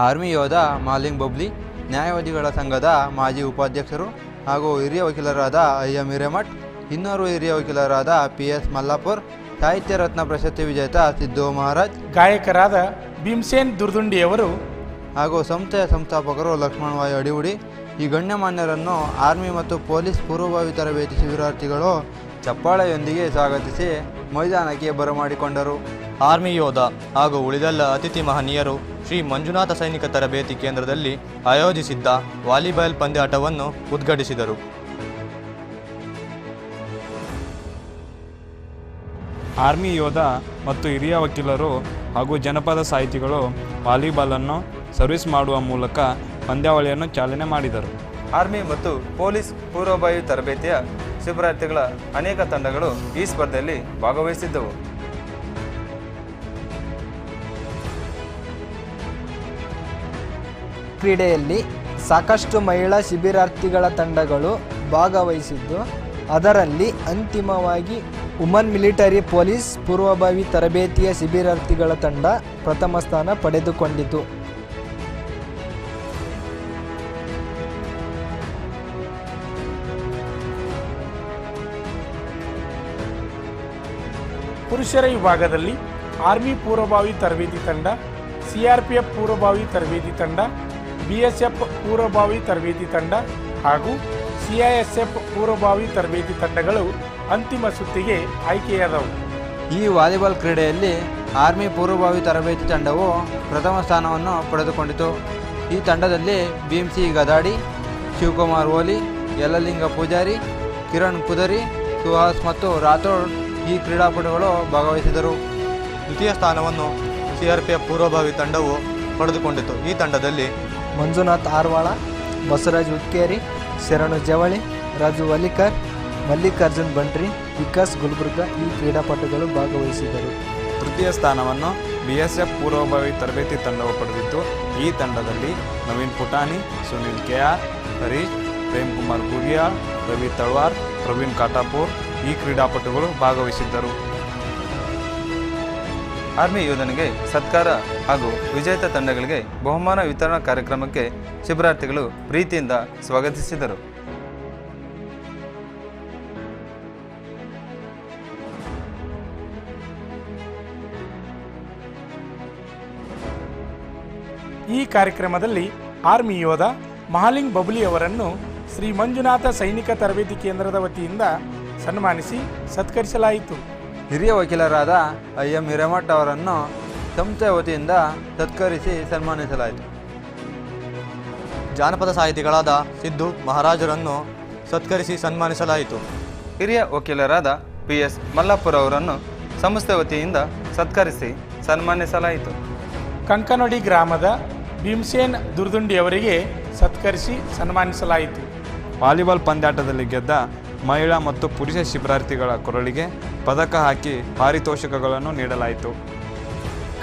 Army ಯೋಧ Malinga bubbly, ನ್ಯಾಯವಾದಿಗಳ ಸಂಘದ ಮಾಜಿ ಉಪಾಧ್ಯಕ್ಷರು ಹಾಗೂ ಹಿರಿಯ ವಕೀಲರಾದ IM ಹಿರೇಮಠ್, ಇನ್ನೋರ್ವ ಹಿರಿಯ ವಕೀಲರಾದ PS ಮಲ್ಲಾಪುರ್, ಸಾಹಿತ್ಯ ರತ್ನ ಪ್ರಶಸ್ತಿ ವಿಜೇತ ಸಿದ್ದು ಮಹಾರಾಜ್, ಗಾಯಕರಾದ ಭೀಮಸೇನ್ ದುರ್ದುಂಡಿಯವರು ಹಾಗೂ ಸಂಸ್ಥೆಯ ಸಂಸ್ಥಾಪಕರು ಲಕ್ಷ್ಮಣ ವಾಯು ಅಡಿವುಡಿ ಈ ಗಣ್ಯಮಾನ್ಯರನ್ನು ಆರ್ಮಿ ಮತ್ತು ಪೊಲೀಸ್ ಪೂರ್ವಭಾವಿ ತರಬೇತಿ ಶಿಬಿರಾರ್ಥಿಗಳು ಚಪ್ಪಾಳೆಯೊಂದಿಗೆ ಸ್ವಾಗತಿಸಿ ಮೈದಾನಕ್ಕೆ ಬರಮಾಡಿಕೊಂಡರು. ಆರ್ಮಿ ಯೋಧ ಹಾಗೂ ಉಳಿದೆಲ್ಲ ಅತಿಥಿ ಮಹನೀಯರು ಶ್ರೀ ಮಂಜುನಾಥ ಸೈನಿಕ ತರಬೇತಿ ಕೇಂದ್ರದಲ್ಲಿ ಆಯೋಜಿಸಿದ್ದ ವಾಲಿಬಾಲ್ ಪಂದ್ಯಾಟವನ್ನು ಉದ್ಘಾಟಿಸಿದರು. ಆರ್ಮಿ ಯೋಧ ಮತ್ತು ಹಿರಿಯ ವಕೀಲರು ಹಾಗೂ ಜನಪದ ಸಾಹಿತಿಗಳು ವಾಲಿಬಾಲನ್ನು ಸರ್ವಿಸ್ ಮಾಡುವ ಮೂಲಕ ಪಂದ್ಯಾವಳಿಯನ್ನು ಚಾಲನೆ ಮಾಡಿದರು. ಆರ್ಮಿ ಮತ್ತು ಪೊಲೀಸ್ ಪೂರ್ವಭಾವಿ ತರಬೇತಿಯ ಶಿಬಿರಾರ್ಥಿಗಳ ಅನೇಕ ತಂಡಗಳು ಈ ಸ್ಪರ್ಧೆಯಲ್ಲಿ ಭಾಗವಹಿಸಿದ್ದವು. ಕ್ರೀಡೆಯಲ್ಲಿ ಸಾಕಷ್ಟು ಮಹಿಳಾ ಶಿಬಿರಾರ್ಥಿಗಳ ತಂಡಗಳು ಭಾಗವಹಿಸಿದ್ದು, ಅದರಲ್ಲಿ ಅಂತಿಮವಾಗಿ ವುಮನ್ ಮಿಲಿಟರಿ ಪೊಲೀಸ್ ಪೂರ್ವಭಾವಿ ತರಬೇತಿಯ ಶಿಬಿರಾರ್ಥಿಗಳ ತಂಡ ಪ್ರಥಮ ಸ್ಥಾನ ಪಡೆದುಕೊಂಡಿತು. ಪುರುಷರ ವಿಭಾಗದಲ್ಲಿ ಆರ್ಮಿ ಪೂರ್ವಭಾವಿ ತರಬೇತಿ ತಂಡ, CRPF ಪೂರ್ವಭಾವಿ ತರಬೇತಿ ತಂಡ, BSF ಪೂರ್ವಭಾವಿ ತರಬೇತಿ ತಂಡ ಹಾಗೂ CISF ಪೂರ್ವಭಾವಿ ತರಬೇತಿ ತಂಡಗಳು ಅಂತಿಮ ಸುತ್ತಿಗೆ ಆಯ್ಕೆಯಾದವು. ಈ ವಾಲಿಬಾಲ್ ಕ್ರೀಡೆಯಲ್ಲಿ ಆರ್ಮಿ ಪೂರ್ವಭಾವಿ ತರಬೇತಿ ತಂಡವು ಪ್ರಥಮ ಸ್ಥಾನವನ್ನು ಪಡೆದುಕೊಂಡಿತು. ಈ ತಂಡದಲ್ಲಿ ಭೀಮ್ಸಿ ಗದಾಡಿ, ಶಿವಕುಮಾರ್ ಓಲಿ, ಯಲ್ಲಲಿಂಗ ಪೂಜಾರಿ, ಕಿರಣ್ ಕುದರಿ, ಸುಹಾಸ್ ಮತ್ತು ರಾಥೋಡ್ ಈ ಕ್ರೀಡಾಪಟುಗಳು ಭಾಗವಹಿಸಿದರು. ದ್ವಿತೀಯ ಸ್ಥಾನವನ್ನು CRPF ಪೂರ್ವಭಾವಿ ತಂಡವು ಪಡೆದುಕೊಂಡಿತು. ಈ ತಂಡದಲ್ಲಿ ಮಂಜುನಾಥ್ ಆರ್ವಾಳ, ಬಸವರಾಜ್ ಹುಕ್ಕೇರಿ, ಶರಣು ಜವಳಿ, ರಾಜು ವಲಿಕರ್, ಮಲ್ಲಿಕಾರ್ಜುನ್ ಬಂಟ್ರಿ, ವಿಕಾಸ್ ಗುಲ್ಬರ್ಗ ಈ ಕ್ರೀಡಾಪಟುಗಳು ಭಾಗವಹಿಸಿದರು. ತೃತೀಯ ಸ್ಥಾನವನ್ನು BSF ಪೂರ್ವಭಾವಿ ತರಬೇತಿ ತಂಡವು ಪಡೆದಿತ್ತು. ಈ ತಂಡದಲ್ಲಿ ನವೀನ್ ಪುಟಾನಿ, ಸುನಿಲ್ KR, ಹರೀಶ್, ಪ್ರೇಮ್ ಕುಮಾರ್ ಗುಗಿಯಾಳ್, ರವಿ ತಳ್ವಾರ್, ಪ್ರವೀಣ್ ಕಾಟಾಪುರ್ ಈ ಕ್ರೀಡಾಪಟುಗಳು ಭಾಗವಹಿಸಿದ್ದರು. ಆರ್ಮಿ ಯೋಧನಿಗೆ ಸತ್ಕಾರ ಹಾಗೂ ವಿಜೇತ ತಂಡಗಳಿಗೆ ಬಹುಮಾನ ವಿತರಣಾ ಕಾರ್ಯಕ್ರಮಕ್ಕೆ ಶಿಬಿರಾರ್ಥಿಗಳು ಪ್ರೀತಿಯಿಂದ ಸ್ವಾಗತಿಸಿದರು. ಈ ಕಾರ್ಯಕ್ರಮದಲ್ಲಿ ಆರ್ಮಿ ಯೋಧ ಮಹಾಲಿಂಗ್ ಬಬ್ಲಿ ಅವರನ್ನು ಶ್ರೀ ಮಂಜುನಾಥ ಸೈನಿಕ ತರಬೇತಿ ಕೇಂದ್ರದ ವತಿಯಿಂದ ಸನ್ಮಾನಿಸಿ ಸತ್ಕರಿಸಲಾಯಿತು. ಹಿರಿಯ ವಕೀಲರಾದ IM ಹಿರೇಮಠ್ ಅವರನ್ನು ಸಂಸ್ಥೆಯ ವತಿಯಿಂದ ಸತ್ಕರಿಸಿ ಸನ್ಮಾನಿಸಲಾಯಿತು. ಜಾನಪದ ಸಾಹಿತಿಗಳಾದ ಸಿದ್ದು ಮಹಾರಾಜರನ್ನು ಸತ್ಕರಿಸಿ ಸನ್ಮಾನಿಸಲಾಯಿತು. ಹಿರಿಯ ವಕೀಲರಾದ PS ಮಲ್ಲಾಪುರ್ ಅವರನ್ನು ಸಂಸ್ಥೆ ವತಿಯಿಂದ ಸತ್ಕರಿಸಿ ಸನ್ಮಾನಿಸಲಾಯಿತು. ಕಂಕನೊಡಿ ಗ್ರಾಮದ ಭೀಮಸೇನ್ ದುರ್ದುಂಡಿ ಅವರಿಗೆ ಸತ್ಕರಿಸಿ ಸನ್ಮಾನಿಸಲಾಯಿತು. ವಾಲಿಬಾಲ್ ಪಂದ್ಯಾಟದಲ್ಲಿ ಗೆದ್ದ ಮಹಿಳಾ ಮತ್ತು ಪುರುಷ ಶಿಬಿರಾರ್ಥಿಗಳ ಕೊರಳಿಗೆ ಪದಕ ಹಾಕಿ ಪಾರಿತೋಷಕಗಳನ್ನು ನೀಡಲಾಯಿತು.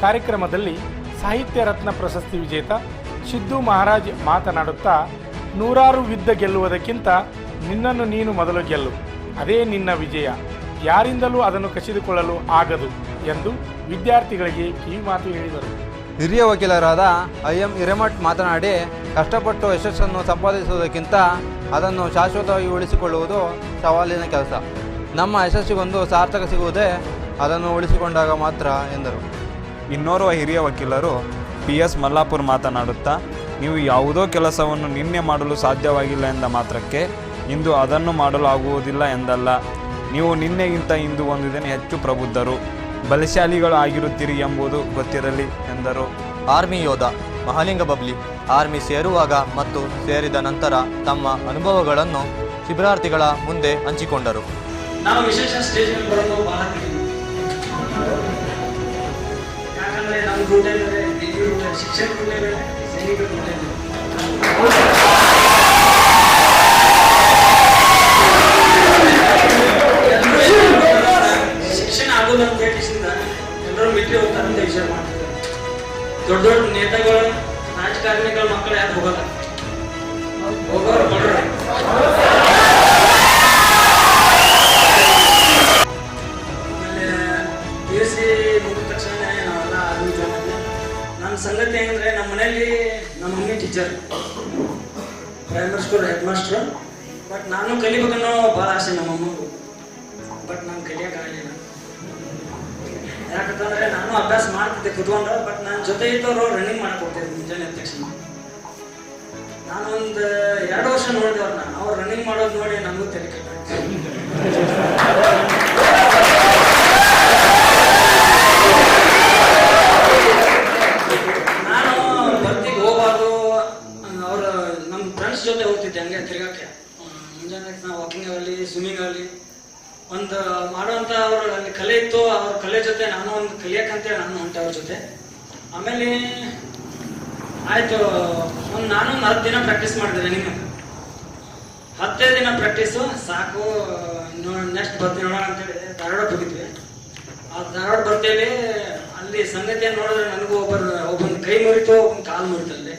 ಕಾರ್ಯಕ್ರಮದಲ್ಲಿ ಸಾಹಿತ್ಯ ರತ್ನ ಪ್ರಶಸ್ತಿ ವಿಜೇತ ಸಿದ್ದು ಮಹಾರಾಜ್ ಮಾತನಾಡುತ್ತಾ, ನೂರಾರು ಯುದ್ಧ ಗೆಲ್ಲುವುದಕ್ಕಿಂತ ನಿನ್ನನ್ನು ನೀನು ಮೊದಲು ಗೆಲ್ಲು, ಅದೇ ನಿನ್ನ ವಿಜಯ, ಯಾರಿಂದಲೂ ಅದನ್ನು ಕಸಿದುಕೊಳ್ಳಲು ಆಗದು ಎಂದು ವಿದ್ಯಾರ್ಥಿಗಳಿಗೆ ಕಿವಿಮಾತು ಹೇಳಿದರು. ಹಿರಿಯ ವಕೀಲರಾದ IM ಹಿರೇಮಠ್ ಮಾತನಾಡಿ, ಕಷ್ಟಪಟ್ಟು ಯಶಸ್ಸನ್ನು ಸಂಪಾದಿಸುವುದಕ್ಕಿಂತ ಅದನ್ನು ಶಾಶ್ವತವಾಗಿ ಉಳಿಸಿಕೊಳ್ಳುವುದು ಸವಾಲಿನ ಕೆಲಸ. ನಮ್ಮ ಯಶಸ್ಸಿಗೊಂದು ಸಾರ್ಥಕ ಸಿಗುವುದೇ ಅದನ್ನು ಉಳಿಸಿಕೊಂಡಾಗ ಮಾತ್ರ ಎಂದರು. ಇನ್ನೋರ್ವ ಹಿರಿಯ ವಕೀಲರು PS ಮಲ್ಲಾಪುರ್ ಮಾತನಾಡುತ್ತಾ, ನೀವು ಯಾವುದೋ ಕೆಲಸವನ್ನು ನಿನ್ನೆ ಮಾಡಲು ಸಾಧ್ಯವಾಗಿಲ್ಲ ಎಂದ ಮಾತ್ರಕ್ಕೆ ಇಂದು ಅದನ್ನು ಮಾಡಲು ಆಗುವುದಿಲ್ಲ ಎಂದಲ್ಲ. ನೀವು ನಿನ್ನೆಗಿಂತ ಇಂದು ಒಂದು ದಿನ ಹೆಚ್ಚು ಪ್ರಬುದ್ಧರು, ಬಲಶಾಲಿಗಳು ಆಗಿರುತ್ತೀರಿ ಎಂಬುದು ಗೊತ್ತಿರಲಿ ಎಂದರು. ಆರ್ಮಿ ಯೋಧ ಮಹಾಲಿಂಗ ಬಬ್ಲಿ ಆರ್ಮಿ ಸೇರುವಾಗ ಮತ್ತು ಸೇರಿದ ನಂತರ ತಮ್ಮ ಅನುಭವಗಳನ್ನು ಶಿಬಿರಾರ್ಥಿಗಳ ಮುಂದೆ ಹಂಚಿಕೊಂಡರು. ನಾವು ವಿಶೇಷ ಸ್ಟೇಜ್ ಮೇಲೆ ಬರೋದು ಬಹಳ ಯಾಕಂದ್ರೆ ನಮ್ಮ ರೂಟ್ ಏನಿದೆ, ಶಿಕ್ಷಣ ರೂಟ್ ಇದೆ, ಸೈನಿಕ ರೂಟ್ ಇದೆ. ಶಿಕ್ಷಣ ಆಗೋದು ಅಂತ ಹೇಳಿಸಿದ ಎಲ್ಲರೂ ಮಿಲಿಟರಿ ಹೋಗ್ತಾರಂತ ವಿಷಯ ಮಾಡ್ತಾರೆ. ದೊಡ್ಡ ದೊಡ್ಡ ನೇತಾಗಳು, ರಾಜಕಾರಣಿಗಳ ಮಕ್ಕಳು ಯಾರು ಹೋಗಲ್ಲ, ಹೋಗೋರು ಬಡ್ರು. ಆಮೇಲೆ BSc ಮುಗಿದ ತಕ್ಷಣ ನಾವೆಲ್ಲ ಆರ್ಮಿ ಜಾಯ್ನ್ ಆದ್ವಿ. ನನ್ನ ಸಂಗತಿ ಏನಂದ್ರೆ ನಮ್ಮ ಮನೆಯಲ್ಲಿ ಮನೇಲಿ ನಮ್ಮ mummy teacher, primary school head master. But ನಾನು ಕಲಿಬೇಕನ್ನೋ ಭಾಳ ಆಸೆ ನಮ್ಮ ಅಮ್ಮಗೂ. ಬಟ್ ನಾನು ಕಲಿಯೋಕ್ಕಾಗಲಿಲ್ಲ. ಯಾಕಂತಂದರೆ ನಾನು ಅಭ್ಯಾಸ ಮಾಡ್ತಿದ್ದೆ ಕುತ್ಕೊಂಡು. ಬಟ್ ನನ್ನ ಜೊತೆ ಇದ್ದವರು ರನ್ನಿಂಗ್ ಮಾಡಕ್ಕೆ ಹೋಗ್ತಿದ್ದೆ ಮುಂಜಾನೆ ಎದ್ದ ತಕ್ಷಣ. ನಾನು ಒಂದು 2 ವರ್ಷ ನೋಡಿದವ್ರನ್ನ, ಅವ್ರು ರನ್ನಿಂಗ್ ಮಾಡೋದು ನೋಡಿ ನನಗೂ ತಲೆ ಕೆಟ್ಟ. ನಾನು ಬರ್ತಿಗೆ ಹೋಗ್ಬಾರ್ದು, ಅವರು ನಮ್ಮ ಫ್ರೆಂಡ್ಸ್ ಜೊತೆ ಹೋಗ್ತಿದ್ದೆ ಹಂಗೆ ತಿರ್ಗಾಕ್ಕೆ. ಮುಂಜಾನೆ ನಾವು ವಾಕಿಂಗ್ ಆಗಲಿ ಸ್ವಿಮ್ಮಿಂಗ್ ಆಗಲಿ ಒಂದು ಮಾಡುವಂಥ ಅವ್ರು ಅಲ್ಲಿ ಕಲೆ ಇತ್ತು. ಅವ್ರ ಕಲೆ ಜೊತೆ ನಾನು ಒಂದು ಕಲಿಯಕ್ಕಂತೇಳಿ ನಾನು ಹೊಂಟೆ ಅವ್ರ ಜೊತೆ. ಆಮೇಲೆ ಆಯಿತು, ನಾನು 10 ದಿನ ಪ್ರಾಕ್ಟೀಸ್ ಮಾಡಿದೆ ರನ್ನಿಂಗ್. 10 ದಿನ ಪ್ರಾಕ್ಟೀಸು ಸಾಕು, ನೆಕ್ಸ್ಟ್ ಬರ್ತೀವಿ ನೋಡೋಣ ಅಂತೇಳಿ ಧಾರವಾಡ ಹೋಗಿದ್ವಿ. ಆ ಧಾರವಾಡ ಬರ್ತೇವೆ, ಅಲ್ಲಿ ಸಂಗತಿಯನ್ನು ನೋಡಿದ್ರೆ ನನಗೂ ಒಬ್ಬನ ಕೈ ಮುರಿತು, ಒಬ್ಬನ ಕಾಲು ಮುರಿತು. ಅಲ್ಲಿ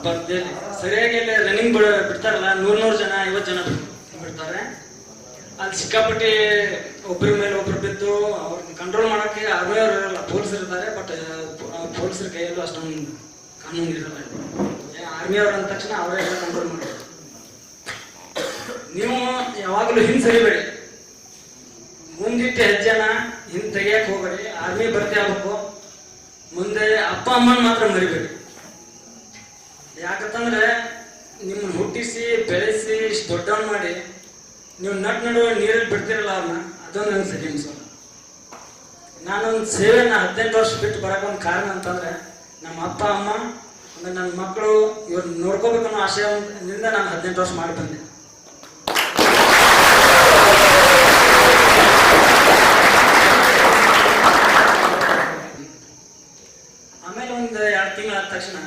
ಬರ್ತೇವೆ ಸರಿಯಾಗಿ ಅಲ್ಲಿ ರನ್ನಿಂಗ್ ಬಿಡ್ತಾರಲ್ಲ, 100 ಜನ 50 ಜನ ಬಿಡ್ತಾರೆ. ಅಲ್ಲಿ ಸಿಕ್ಕಾಪಟ್ಟಿ ಒಬ್ಬರ ಮೇಲೆ ಒಬ್ರು ಬಿದ್ದು ಅವ್ರನ್ನ ಕಂಟ್ರೋಲ್ ಮಾಡೋಕ್ಕೆ ಆರ್ಮಿಯವ್ರು ಇರಲ್ಲ, ಪೊಲೀಸರು ಇರ್ತಾರೆ. ಬಟ್ ಪೊಲೀಸರ ಕೈಯಲ್ಲೂ ಅಷ್ಟೊಂದು ಕಾನೂನು ಇರಲ್ಲ. ಆರ್ಮಿಯವ್ರು ಅಂದ ತಕ್ಷಣ ಅವರೇ ಕಂಟ್ರೋಲ್ ಮಾಡ್ತಾರೆ. ನೀವು ಯಾವಾಗಲೂ ಹಿಂದೆ ಸರಿಬೇಡಿ, ಮುಂದಿಟ್ಟ ಹೆಜ್ಜೆನ ಹಿಂದೆ ತೆಗಿಯಕ್ಕೆ ಹೋಗ್ಬೇಡಿ. ಆರ್ಮಿ ಭರ್ತಿ ಆಗ್ಬೇಕು. ಮುಂದೆ ಅಪ್ಪ ಅಮ್ಮನ ಮಾತ್ರ ಮರಿಬೇಡಿ. ಯಾಕಂತಂದ್ರೆ ನಿಮ್ಮನ್ನು ಹುಟ್ಟಿಸಿ ಬೆಳೆಸಿ ಇಷ್ಟು ದೊಡ್ಡವನ್ ಮಾಡಿ ನೀವು ನಡುವೆ ನೀರಲ್ಲಿ ಬಿಡ್ತಿರಲ್ಲ ಅವ್ರನ್ನ, ಅದೊಂದು ನಂಗೆ ಸರಿ ಅನ್ಸೋಲ್ಲ. ನಾನೊಂದು ಸೇವೆನ 18 ವರ್ಷ ಬಿಟ್ಟು ಬರೋಕೆ ಒಂದು ಕಾರಣ ಅಂತಂದ್ರೆ ನಮ್ಮ ಅಪ್ಪ ಅಮ್ಮ ಅಂದ್ರೆ ನನ್ನ ಮಕ್ಕಳು ಇವ್ರು ನೋಡ್ಕೋಬೇಕನ್ನೋ ಆಶಯದಿಂದ ನಾನು 18 ವರ್ಷ ಮಾಡಿ ಬಂದೆ. ಆಮೇಲೆ ಒಂದು 2 ತಿಂಗಳಾದ ತಕ್ಷಣ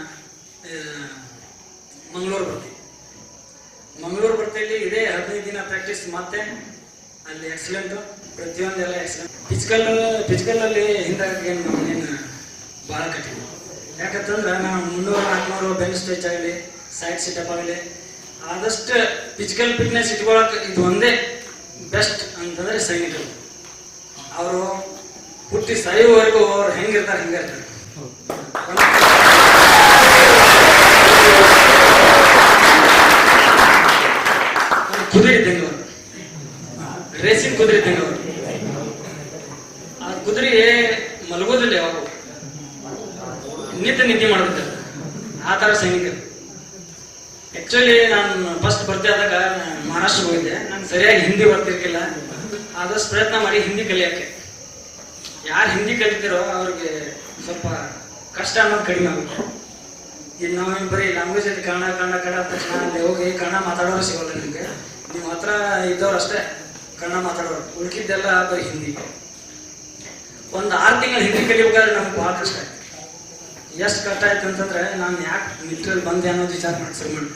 ಮಂಗಳೂರು ಬರ್ತೀವಿ. ಇದೇ 15 ದಿನ ಪ್ರಾಕ್ಟೀಸ್. ಮತ್ತೆ ಅಲ್ಲಿ ಎಕ್ಸಲೆಂಟು, ಪ್ರತಿಯೊಂದೆಲ್ಲ ಎಕ್ಸಲೆಂಟ್. ಫಿಸಿಕಲಲ್ಲಿ ಹಿಂದಾಗಿ ನೀನು ಭಾಳ ಕಠಿಣ. ಯಾಕಂತಂದ್ರೆ ನಾವು 300-400 ಬೆಂಚ್ ಸ್ಟ್ರೆಚ್ ಆಗಲಿ, ಸೈಡ್ ಸಿಟಪ್ ಆಗಲಿ, ಆದಷ್ಟು ಫಿಸಿಕಲ್ ಫಿಟ್ನೆಸ್ ಇಟ್ಕೊಳಕ್ಕೆ ಇದು ಒಂದೇ ಬೆಸ್ಟ್ ಅಂತಂದರೆ ಸೈನಿಕರು. ಅವರು ಹುಟ್ಟಿ ಸಾಯುವವರೆಗೂ ಅವ್ರು ಹೆಂಗಿರ್ತಾರೆ ಹಿಂಗಿರ್ತಾರೆ. ಕುದುರೆ ಇದ್ದಂಗೆ ಅವರು, ರೇಸಿಂಗ್ ಕುದುರೆ ಇದ್ದಂಗೆ ಅವರು. ಆ ಕುದುರೆ ಮಲಗೋದಿಲ್ಲ, ಯಾವಾಗ ನಿದ್ದೆ ಮಾಡೋದಿಲ್ಲ. ಆ ಥರ ಸೈನಿಕರು. ಆ್ಯಕ್ಚುಲಿ ನಾನು ಫಸ್ಟ್ ಭರ್ತಿ ಆದಾಗ ಮಹಾರಾಷ್ಟ್ರಕ್ಕೆ ಹೋಗಿದ್ದೆ. ನಂಗೆ ಸರಿಯಾಗಿ ಹಿಂದಿ ಬರ್ತಿರ್ಲಿಲ್ಲ. ಆದಷ್ಟು ಪ್ರಯತ್ನ ಮಾಡಿ ಹಿಂದಿ ಕಲಿಯೋಕ್ಕೆ. ಯಾರು ಹಿಂದಿ ಕಲಿತಿರೋ ಅವ್ರಿಗೆ ಸ್ವಲ್ಪ ಕಷ್ಟ ಅನ್ನೋದು ಕಡಿಮೆ ಆಗುತ್ತೆ. ಈಗ ನಾವು ಬರೀ ಲ್ಯಾಂಗ್ವೇಜ್ ಅಲ್ಲಿ ಕನ್ನಡ ತಕ್ಷಣ ಅಲ್ಲಿ ಹೋಗಿ ಕನ್ನಡ ಮಾತಾಡೋರು ಸಿಗೋಲ್ಲ ನಿಮಗೆ. ನಿಮ್ಮ ಹತ್ರ ಇದ್ದವ್ರು ಅಷ್ಟೇ ಕನ್ನಡ ಮಾತಾಡೋರು, ಉಳ್ಕಿದ್ದೆಲ್ಲ ಬರೀ ಹಿಂದಿ. ಒಂದು 6 ತಿಂಗಳು ಹಿಂದಿ ಕಲಿಬೇಕಾದ್ರೆ ನಮ್ಗೆ ಭಾಳ ಕಷ್ಟ ಆಯ್ತು. ಎಷ್ಟು ಕಷ್ಟ ಆಯ್ತು ಅಂತಂದ್ರೆ ನಾನು ಯಾಕೆ ಮಿಲಿಟರಿಯಲ್ಲಿ ಬಂದೆ ಅನ್ನೋದು ವಿಚಾರ ಮಾಡಿ ಶುರು ಮಾಡಿ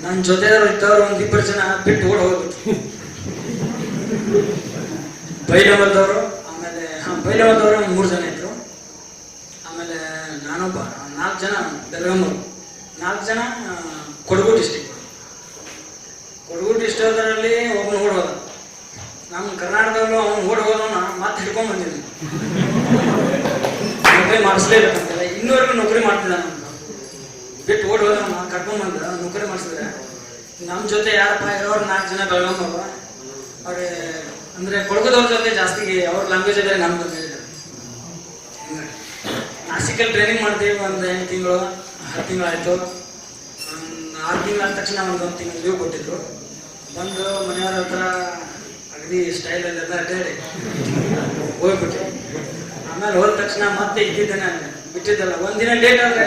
ನನ್ನ ಜೊತೆದವ್ರು ಇದ್ದವ್ರು 1-2 ಜನ ಬಿಟ್ಟು ಓಡ್ ಹೋಗ್ಬಿಟ್ಟು. ಬೈಲವಲ್ದವರು, ಆಮೇಲೆ ಬೈಲವಲ್ದವರು 3 ಜನ ಇದ್ರು. ಆಮೇಲೆ ನಾನೊಬ್ಬ, 4 ಜನ ಬೆಳಗಾಮರು, 4 ಜನ ಕೊಡಗು ಡಿಸ್ಟಿಕ್ ಡಿಸ್ಟ್ರಿಕ್ಟರಲ್ಲಿ ಒಬ್ಬನು ಓಡ್ ಹೋದ. ನಮ್ಮ ಕರ್ನಾಟಕದಲ್ಲೂ ಅವನು ಓಡ್ ಹೋದವನ್ನ ಮತ್ತೆ ಹಿಡ್ಕೊಂಡ್ ಬಂದಿದ್ವಿ. ನೌಕರಿ ಮಾಡಿಸ್ಲೇಬೇಕಂತಲ್ಲ, ಇನ್ನೂವರೆಗೂ ನೌಕರಿ ಮಾಡ್ತಿದ್ದ. ಬಿಟ್ಟು ಓಡ್ ಹೋದವನ್ನ ಕರ್ಕೊಂಡ್ಬಂದ ನೌಕರಿ ಮಾಡಿಸಿದ್ರೆ ನಮ್ಮ ಜೊತೆ ಯಾರಪ್ಪ ಇರೋರು 4 ಜನ ಬೆಳಗಾಮರು. ಅವ್ರಿಗೆ ಅಂದ್ರೆ ಕೊಡಗದವ್ರ ಜೊತೆ ಜಾಸ್ತಿ ಅವ್ರ ಲ್ಯಾಂಗ್ವೇಜ್ ಬೇರೆ, ನಮ್ಮ ಬಗ್ಗೆ ನಾಸಿಕಲ್ಲಿ ಟ್ರೈನಿಂಗ್ ಮಾಡ್ತೀವಿ. ಒಂದು 8 ತಿಂಗಳು 10 ತಿಂಗಳಾಯ್ತು. 6 ತಿಂಗಳಾದ ತಕ್ಷಣ ಒಂದು 1 ತಿಂಗಳು ಲೀವ್ ಕೊಟ್ಟಿದ್ರು. ಬಂದು ಮನೆಯವ್ರ ಹತ್ರ ಅಗದಿ ಸ್ಟೈಲಲ್ಲೆಲ್ಲ ಅಡ್ಡಾಡಿ ಹೋಗ್ಬಿಟ್ಟು ಆಮೇಲೆ ಹೋದ ತಕ್ಷಣ ಮತ್ತೆ ಇದ್ದಿದ್ದೇನೆ ಬಿಟ್ಟಿದ್ದಲ್ಲ. 1 ದಿನ ಲೇಟ್ ಆದರೆ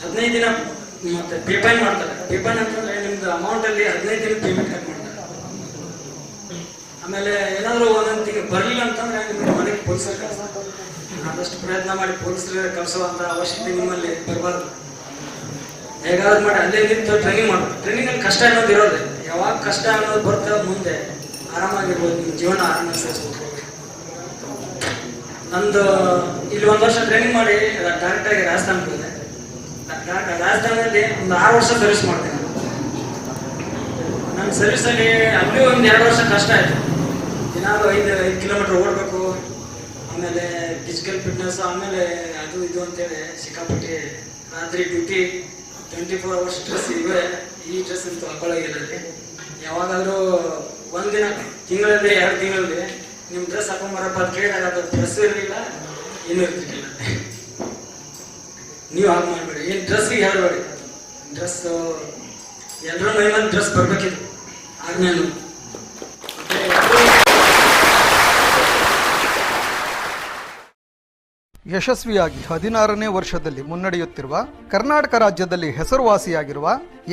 15 ದಿನ ಮತ್ತೆ ಪೇಪೈನ್ ಮಾಡ್ತಾರೆ. ಪೇಪೈನ್ ಅಂತಂದ್ರೆ ನಿಮ್ದು ಅಮೌಂಟಲ್ಲಿ 15 ದಿನ ಪೇಮೆಂಟ್ ಕಟ್ ಮಾಡ್ತಾರೆ. ಆಮೇಲೆ ಏನಾದರೂ ಒಂದೊಂದು ತಿಂಗಳು ಬರಲಿಲ್ಲ ಅಂತಂದ್ರೆ ನಿಮ್ಗೆ ಮನೆಗೆ ಪೊಲೀಸರು ಕಳಿಸ್ತಾರೆ. ಆದಷ್ಟು ಪ್ರಯತ್ನ ಮಾಡಿ ಪೊಲೀಸರು ಕಳಿಸುವಂಥ ಅವಶ್ಯಕತೆ ನಿಮ್ಮಲ್ಲಿ ಬರಬಾರ್ದು. ಹೇಗಾದ್ರು ಮಾಡಿ ಅಲ್ಲೇ ನಿಂತು ಟ್ರೈನಿಂಗ್ ಮಾಡೋದು. ಟ್ರೈನಿಂಗಲ್ಲಿ ಕಷ್ಟ ಅನ್ನೋದು ಇರೋದೆ. ಯಾವಾಗ ಕಷ್ಟ ಅನ್ನೋದು ಬರ್ತದೆ ಮುಂದೆ ಆರಾಮಾಗಿರ್ಬೋದು, ನಿಮ್ಮ ಜೀವನ ಆರಾಮ ಅನಿಸ್ಬೋದು. ನಂದು ಇಲ್ಲಿ 1 ವರ್ಷ ಟ್ರೈನಿಂಗ್ ಮಾಡಿ ಡೈರೆಕ್ಟಾಗಿ ರಾಜಸ್ಥಾನಕ್ಕೆ ಹೋದೆ. ರಾಜಸ್ಥಾನದಲ್ಲಿ ಒಂದು 6 ವರ್ಷ ಸರ್ವಿಸ್ ಮಾಡಿದೆ. ನನ್ನ ಸರ್ವಿಸಲ್ಲಿ ಅಲ್ಲಿ ಒಂದು 2 ವರ್ಷ ಕಷ್ಟ ಆಯಿತು. ದಿನಾಲು 5 ಕಿಲೋಮೀಟರ್ ಓಡಬೇಕು. ಆಮೇಲೆ ಫಿಸಿಕಲ್ ಫಿಟ್ನೆಸ್, ಆಮೇಲೆ ಅದು ಇದು ಅಂತೇಳಿ ಸಿಕ್ಕಾಪಟ್ಟೆ ರಾತ್ರಿ ಡ್ಯೂಟಿ 24 hours ಡ್ರೆಸ್ ಇವೆ. ಈ ಡ್ರೆಸ್ ಅಂತೂ ಹಾಕೊಳ್ಳೋಗಿಲ್ಲ ರೀ. ಯಾವಾಗಾದರೂ ಒಂದಿನ ತಿಂಗಳಲ್ಲಿ 2 ತಿಂಗಳಲ್ಲಿ ನಿಮ್ಮ ಡ್ರೆಸ್ ಹಾಕೊಂಬರಪ್ಪ ಅಂತ ಕೇಳಿದಾಗ ಅದು ಡ್ರೆಸ್ ಇರಲಿಲ್ಲ, ಏನೂ ಇರ್ತಿರ್ಲಿಲ್ಲ. ನೀವು ಹಾಗೆ ಮಾಡಬೇಡಿ, ಏನು ಡ್ರೆಸ್ಸಿಗೆ ಹೇಳಬೇಡಿ. ಡ್ರೆಸ್ ಎಲ್ಲರೂ ಮೈಮೇಲೆ ಡ್ರೆಸ್ ಬರಬೇಕಿತ್ತು ಆರ್ಮಿಯನ್ನು. ಯಶಸ್ವಿಯಾಗಿ 16ನೇ ವರ್ಷದಲ್ಲಿ ಮುನ್ನಡೆಯುತ್ತಿರುವ ಕರ್ನಾಟಕ ರಾಜ್ಯದಲ್ಲಿ ಹೆಸರುವಾಸಿಯಾಗಿರುವ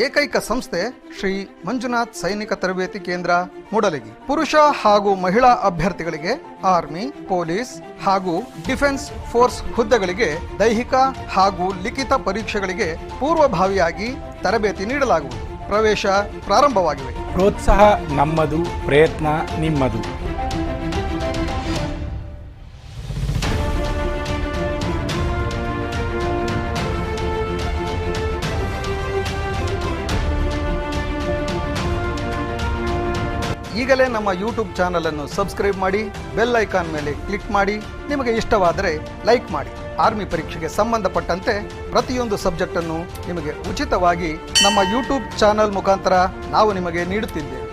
ಏಕೈಕ ಸಂಸ್ಥೆ ಶ್ರೀ ಮಂಜುನಾಥ್ ಸೈನಿಕ ತರಬೇತಿ ಕೇಂದ್ರ ಮೂಡಲಗಿ. ಪುರುಷ ಹಾಗೂ ಮಹಿಳಾ ಅಭ್ಯರ್ಥಿಗಳಿಗೆ ಆರ್ಮಿ, ಪೊಲೀಸ್ ಹಾಗೂ ಡಿಫೆನ್ಸ್ ಫೋರ್ಸ್ ಹುದ್ದೆಗಳಿಗೆ ದೈಹಿಕ ಹಾಗೂ ಲಿಖಿತ ಪರೀಕ್ಷೆಗಳಿಗೆ ಪೂರ್ವಭಾವಿಯಾಗಿ ತರಬೇತಿ ನೀಡಲಾಗುವುದು. ಪ್ರವೇಶ ಪ್ರಾರಂಭವಾಗಿವೆ. ಪ್ರೋತ್ಸಾಹ ನಮ್ಮದು, ಪ್ರಯತ್ನ ನಿಮ್ಮದು. ಈಗಲೇ ನಮ್ಮ ಯೂಟ್ಯೂಬ್ ಚಾನಲ್ ಅನ್ನು ಸಬ್ಸ್ಕ್ರೈಬ್ ಮಾಡಿ, ಬೆಲ್ ಐಕಾನ್ ಮೇಲೆ ಕ್ಲಿಕ್ ಮಾಡಿ. ನಿಮಗೆ ಇಷ್ಟವಾದರೆ ಲೈಕ್ ಮಾಡಿ. ಆರ್ಮಿ ಪರೀಕ್ಷೆಗೆ ಸಂಬಂಧಪಟ್ಟಂತೆ ಪ್ರತಿಯೊಂದು ಸಬ್ಜೆಕ್ಟ್ ಅನ್ನು ನಿಮಗೆ ಉಚಿತವಾಗಿ ನಮ್ಮ ಯೂಟ್ಯೂಬ್ ಚಾನಲ್ ಮುಖಾಂತರ ನಾವು ನಿಮಗೆ ನೀಡುತ್ತಿದ್ದೇವೆ.